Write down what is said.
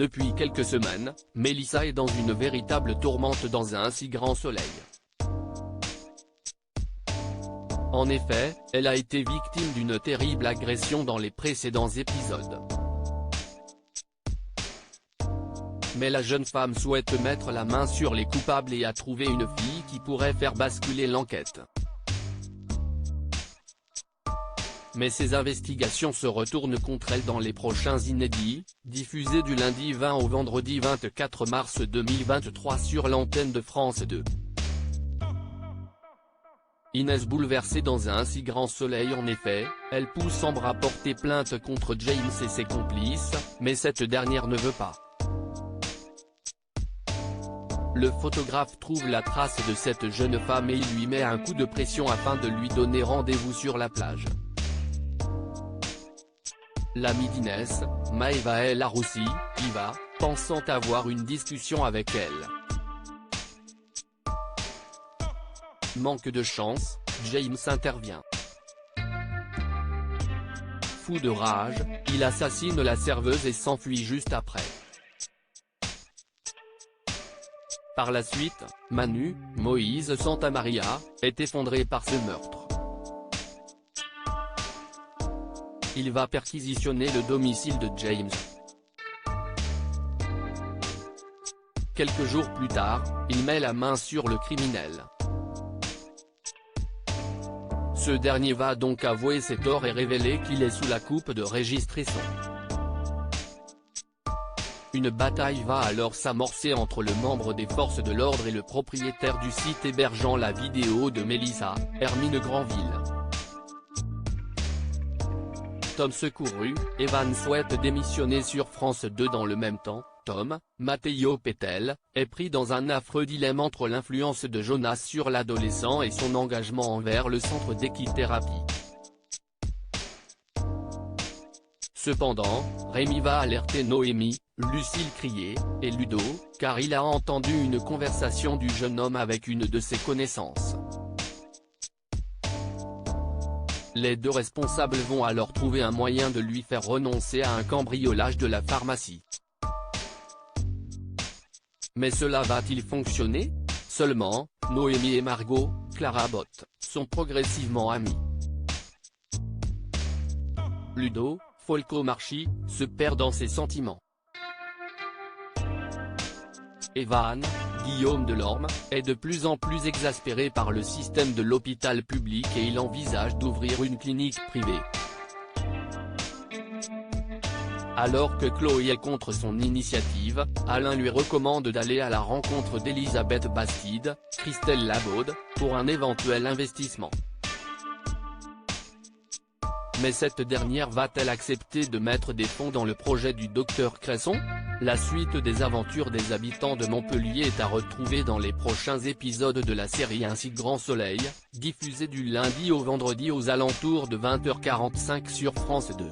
Depuis quelques semaines, Mélissa est dans une véritable tourmente dans un si grand soleil. En effet, elle a été victime d'une terrible agression dans les précédents épisodes. Mais la jeune femme souhaite mettre la main sur les coupables et a trouvé une fille qui pourrait faire basculer l'enquête. Mais ces investigations se retournent contre elle dans les prochains inédits, diffusés du lundi 20 au vendredi 24 mars 2023 sur l'antenne de France 2. Inès bouleversée dans un si grand soleil. En effet, elle pousse Ambre à porter plainte contre James et ses complices, mais cette dernière ne veut pas. Le photographe trouve la trace de cette jeune femme et il lui met un coup de pression afin de lui donner rendez-vous sur la plage. L'amie d'Inès, Maëva El Aroussi, y va, pensant avoir une discussion avec elle. Manque de chance, James intervient. Fou de rage, il assassine la serveuse et s'enfuit juste après. Par la suite, Manu, Moïse Santamaria, est effondré par ce meurtre. Il va perquisitionner le domicile de James. Quelques jours plus tard, il met la main sur le criminel. Ce dernier va donc avouer ses torts et révéler qu'il est sous la coupe de Régis Tresson. Une bataille va alors s'amorcer entre le membre des forces de l'ordre et le propriétaire du site hébergeant la vidéo de Mélissa, Hermine Granville. Tom secouru, Evan souhaite démissionner sur France 2 dans le même temps. Tom, Matteo Pettel, est pris dans un affreux dilemme entre l'influence de Jonas sur l'adolescent et son engagement envers le centre d'équithérapie. Cependant, Rémi va alerter Noémie, Lucille Crier, et Ludo, car il a entendu une conversation du jeune homme avec une de ses connaissances. Les deux responsables vont alors trouver un moyen de lui faire renoncer à un cambriolage de la pharmacie. Mais cela va-t-il fonctionner? Seulement, Noémie et Margot, Clara Botte, sont progressivement amies. Ludo, Folco Marchi, se perd dans ses sentiments. Evan, Guillaume Delorme, est de plus en plus exaspéré par le système de l'hôpital public et il envisage d'ouvrir une clinique privée. Alors que Chloé est contre son initiative, Alain lui recommande d'aller à la rencontre d'Elisabeth Bastide, Christelle Labaude, pour un éventuel investissement. Mais cette dernière va-t-elle accepter de mettre des fonds dans le projet du Dr Cresson? La suite des aventures des habitants de Montpellier est à retrouver dans les prochains épisodes de la série Un si grand soleil, diffusée du lundi au vendredi aux alentours de 20h45 sur France 2.